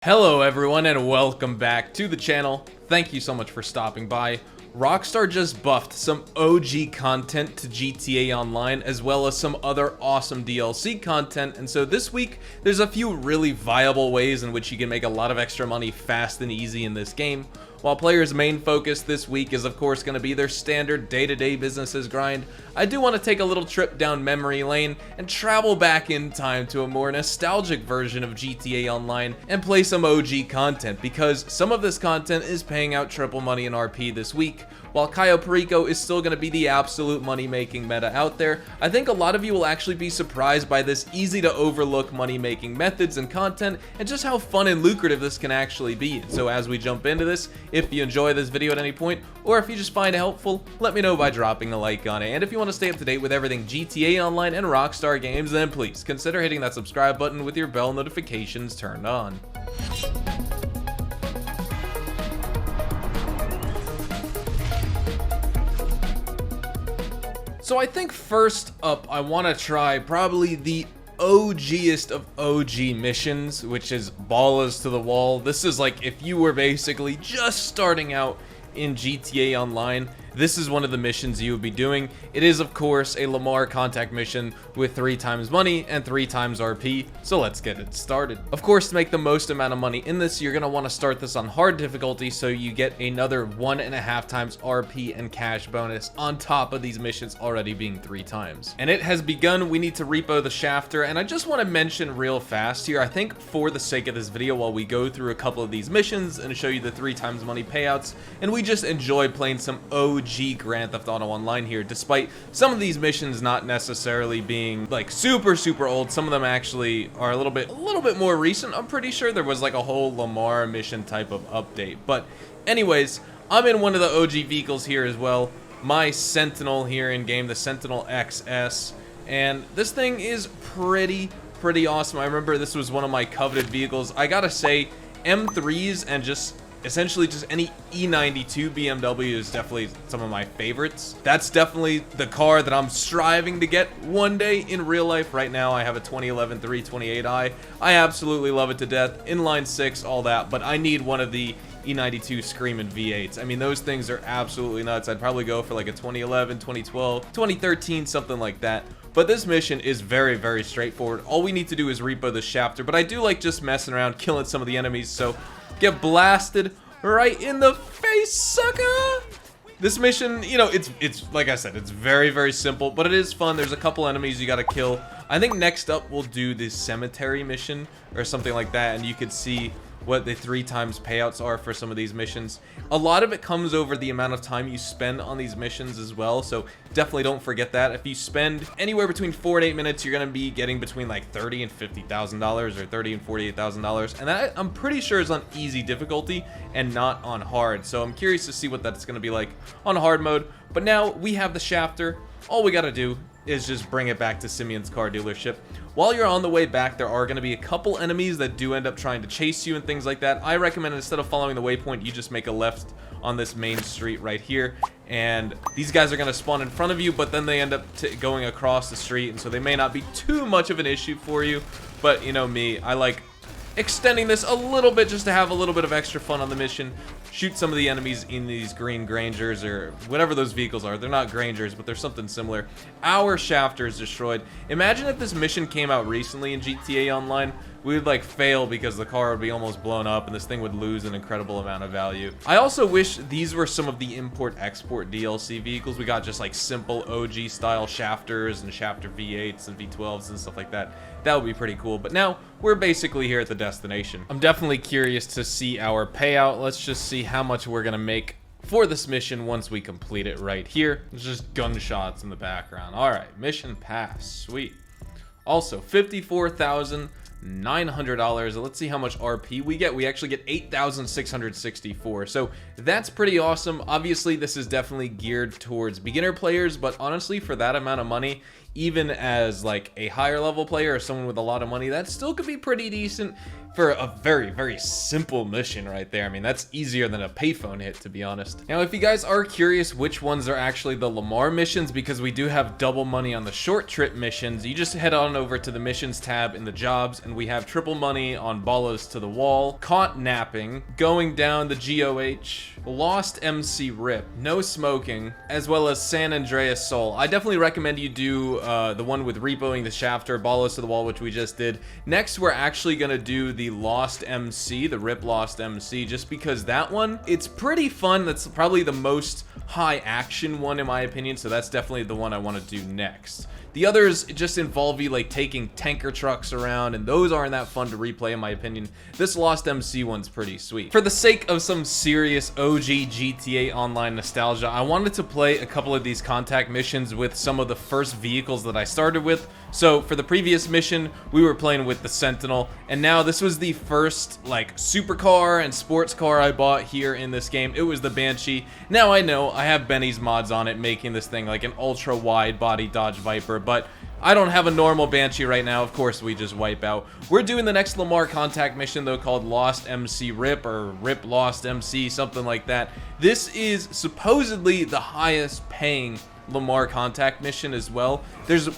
Hello everyone and welcome back to the channel. Thank you so much for stopping by. Rockstar just buffed some OG content to GTA Online as well as some other awesome DLC content, and so this week there's a few really viable ways in which you can make a lot of extra money fast and easy in this game. While players' main focus this week is of course going to be their standard day-to-day businesses grind, I do want to take a little trip down memory lane and travel back in time to a more nostalgic version of GTA Online and play some OG content, because some of this content is paying out triple money in RP this week. While Cayo Perico is still going to be the absolute money-making meta out there, I think a lot of you will actually be surprised by this easy-to-overlook money-making methods and content, and just how fun and lucrative this can actually be. So as we jump into this, if you enjoy this video at any point, or if you just find it helpful, let me know by dropping a like on it. And if you want to stay up to date with everything GTA Online and Rockstar games, then please consider hitting that subscribe button with your bell notifications turned on. So I think first up, I want to try probably the OGest of OG missions, which is Ballas to the Wall. This is like if you were basically just starting out in GTA Online, this is one of the missions you would be doing. It is of course a Lamar contact mission with 3 times money and 3 times RP, so let's get it started. Of course, to make the most amount of money in this, you're going to want to start this on hard difficulty, so you get another 1.5 times RP and cash bonus on top of these missions already being 3 times. And it has begun. We need to repo the shafter, and I just want to mention real fast here, I think for the sake of this video, while we go through a couple of these missions and show you the 3 times money payouts, and we just enjoy playing some OG Grand Theft Auto Online here, despite some of these missions not necessarily being like super old. Some of them actually are a little bit more recent. I'm pretty sure there was like a whole Lamar mission type of update. But anyways, I'm in one of the OG vehicles here as well, my Sentinel here in game, the Sentinel XS, and this thing is pretty awesome. I remember this was one of my coveted vehicles. I gotta say, M3s and just essentially just any E92 BMW is definitely some of my favorites. That's definitely the car that I'm striving to get one day in real life. Right now I have a 2011 328i. I absolutely love it to death. Inline 6, all that, but I need one of the E92 screaming V8s. I mean, those things are absolutely nuts. I'd probably go for like a 2011, 2012, 2013, something like that. But this mission is very straightforward. All we need to do is repo the shafter, but I do like just messing around, killing some of the enemies, so get blasted right in the face, sucker! This mission, you know, it's like I said, it's very simple, but it is fun. There's a couple enemies you gotta kill. I think next up we'll do this cemetery mission or something like that, and you could see what the 3 times payouts are for some of these missions. A lot of it comes over the amount of time you spend on these missions as well, so definitely don't forget that. If you spend anywhere between 4 and 8 minutes, you're going to be getting between like $30,000 and $50,000 or $30,000 and $48,000, and that I'm pretty sure is on easy difficulty and not on hard, so I'm curious to see what that's going to be like on hard mode. But now we have the shafter. All we got to do is just bring it back to Simeon's car dealership. While you're on the way back, there are going to be a couple enemies that do end up trying to chase you and things like that. I recommend instead of following the waypoint, you just make a left on this main street right here, and these guys are going to spawn in front of you, but then they end up going across the street, and so they may not be too much of an issue for you. But you know me, I like extending this a little bit just to have a little bit of extra fun on the mission. Shoot some of the enemies in these green Grangers or whatever those vehicles are. They're not Grangers, but they're something similar. Our shafter is destroyed. Imagine if this mission came out recently in GTA Online. We would like fail because the car would be almost blown up and this thing would lose an incredible amount of value. I also wish these were some of the import-export DLC vehicles. We got just like simple OG style shafters and shafter V8s and V12s and stuff like that. That would be pretty cool. But now we're basically here at the destination. I'm definitely curious to see our payout. Let's just see how much we're gonna make for this mission once we complete it right here. There's just gunshots in the background. All right, mission pass, sweet. Also, $54,900. Let's see how much RP we get. We actually get 8,664. So that's pretty awesome. Obviously, this is definitely geared towards beginner players, but honestly, for that amount of money, even as like a higher level player or someone with a lot of money, that still could be pretty decent for a very, very simple mission right there. I mean, that's easier than a payphone hit, to be honest. Now, if you guys are curious which ones are actually the Lamar missions, because we do have double money on the short trip missions, you just head on over to the missions tab in the jobs, and we have triple money on Ballas to the Wall, Caught Napping, Going Down the GOH, Lost MC Rip, No Smoking, as well as San Andreas Soul. I definitely recommend you do the one with Repoing the Shafter, Ballas to the Wall, which we just did. Next, we're actually gonna do the Lost MC, the Rip Lost MC, just because that one, it's pretty fun. That's probably the most high action one in my opinion, so that's definitely the one I want to do next. The others just involve you like taking tanker trucks around, and those aren't that fun to replay in my opinion. This Lost MC one's pretty sweet. For the sake of some serious OG GTA Online nostalgia, I wanted to play a couple of these contact missions with some of the first vehicles that I started with. So for the previous mission, we were playing with the Sentinel, and now this was the first like supercar and sports car I bought here in this game. It was the Banshee. Now I know I have Benny's mods on it, making this thing like an ultra wide body Dodge Viper, but I don't have a normal Banshee right now. Of course, we just wipe out. We're doing the next Lamar contact mission though, called Lost MC Rip, or Rip Lost MC, something like that. This is supposedly the highest paying Lamar contact mission as well. There's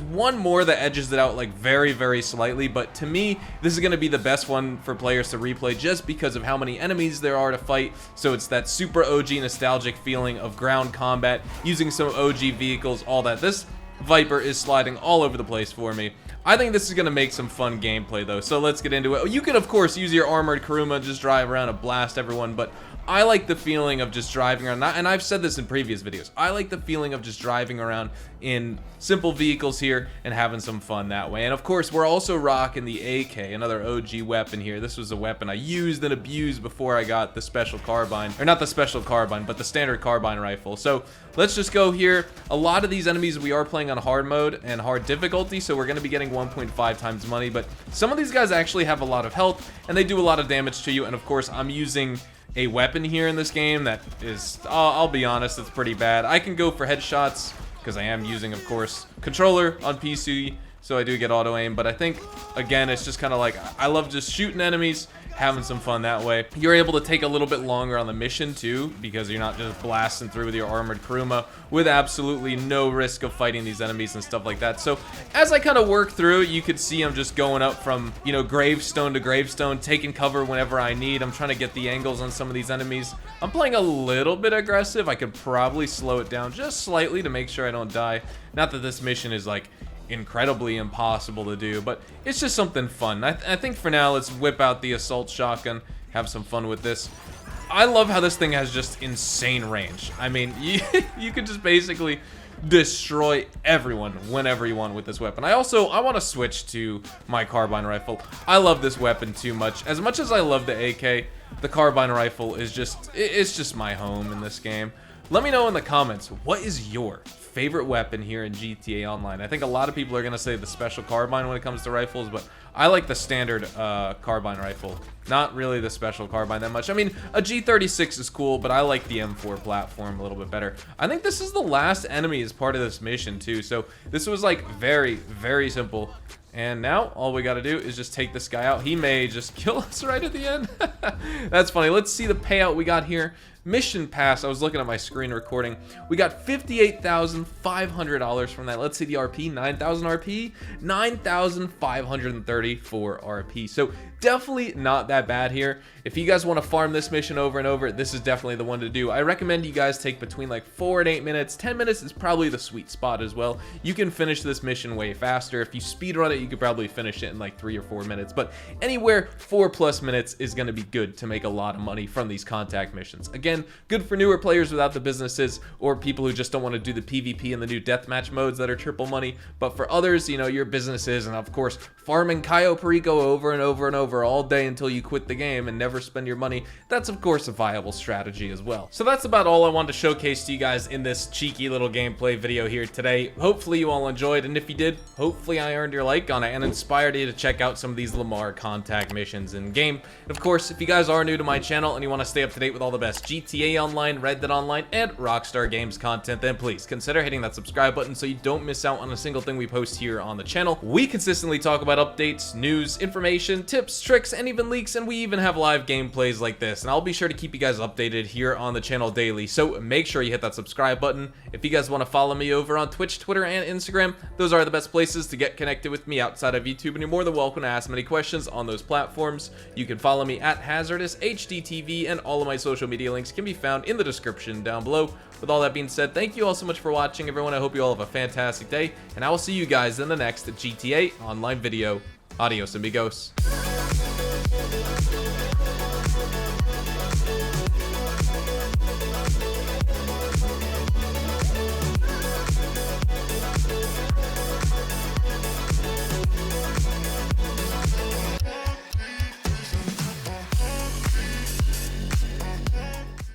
one more that edges it out like very, very slightly, but to me this is going to be the best one for players to replay just because of how many enemies there are to fight. So it's that super OG nostalgic feeling of ground combat, using some OG vehicles, all that. This Viper is sliding all over the place for me. I think this is going to make some fun gameplay though, so let's get into it. You can of course use your armored Kuruma, just drive around and blast everyone, but I like the feeling of just driving around, and I've said this in previous videos, I like the feeling of just driving around in simple vehicles here and having some fun that way. And of course, we're also rocking the AK, another OG weapon here. This was a weapon I used and abused before I got the special carbine, or not the special carbine, but the standard carbine rifle. So let's just go here. A lot of these enemies we are playing on hard mode and hard difficulty, so we're going to be getting 1.5 times money, but some of these guys actually have a lot of health and they do a lot of damage to you. And of course, I'm using a weapon here in this game that is, I'll be honest, it's pretty bad. I can go for headshots because I am using, of course, controller on PC, so I do get auto aim, but I think, again, it's just kind of like, I love just shooting enemies, having some fun that way. You're able to take a little bit longer on the mission too, because you're not just blasting through with your armored Kuruma with absolutely no risk of fighting these enemies and stuff like that. So as I kind of work through, you could see I'm just going up from, you know, gravestone to gravestone, taking cover whenever I need. I'm trying to get the angles on some of these enemies. I'm playing a little bit aggressive. I could probably slow it down just slightly to make sure I don't die. Not that this mission is like incredibly impossible to do, but it's just something fun. I think for now, let's whip out the assault shotgun, have some fun with this. I love how this thing has just insane range. I mean, you can just basically destroy everyone whenever you want with this weapon. I want to switch to my carbine rifle. I love this weapon too much. As much as I love the AK, the carbine rifle is just, it's just my home in this game. Let me know in the comments, what is your favorite weapon here in GTA Online? I think a lot of people are going to say the special carbine when it comes to rifles, but I like the standard carbine rifle. Not really the special carbine that much. I mean, a G36 is cool, but I like the M4 platform a little bit better. I think this is the last enemy as part of this mission too, so this was like very, very simple. And now all we got to do is just take this guy out. He may just kill us right at the end. That's funny. Let's see the payout we got here. Mission pass. I was looking at my screen recording. We got $58,500 from that. Let's see the RP. 9,000 RP. 9,534 RP. So definitely not that bad here. If you guys want to farm this mission over and over, this is definitely the one to do. I recommend you guys take between like 4 and 8 minutes. 10 minutes is probably the sweet spot as well. You can finish this mission way faster. If you speed run it, you could probably finish it in like 3 or 4 minutes. But anywhere 4+ minutes is going to be good to make a lot of money from these contact missions. Again, good for newer players without the businesses, or people who just don't want to do the PvP and the new deathmatch modes that are triple money. But for others, you know, your businesses, and of course farming Cayo Perico over and over and over all day until you quit the game and never spend your money, that's of course a viable strategy as well. So that's about all I wanted to showcase to you guys in this cheeky little gameplay video here today. Hopefully you all enjoyed, and if you did, hopefully I earned your like on it and inspired you to check out some of these Lamar contact missions in game. And of course, if you guys are new to my channel and you want to stay up to date with all the best GTA GTA Online, Red Dead Online, and Rockstar Games content, then please consider hitting that subscribe button so you don't miss out on a single thing we post here on the channel. We consistently talk about updates, news, information, tips, tricks, and even leaks, and we even have live gameplays like this, and I'll be sure to keep you guys updated here on the channel daily, so make sure you hit that subscribe button. If you guys want to follow me over on Twitch, Twitter, and Instagram, those are the best places to get connected with me outside of YouTube, and you're more than welcome to ask many questions on those platforms. You can follow me at HazardousHDTV, and all of my social media links can be found in the description down below. With all that being said, thank you all so much for watching, everyone. I hope you all have a fantastic day, and I will see you guys in the next GTA Online video. Adios, amigos.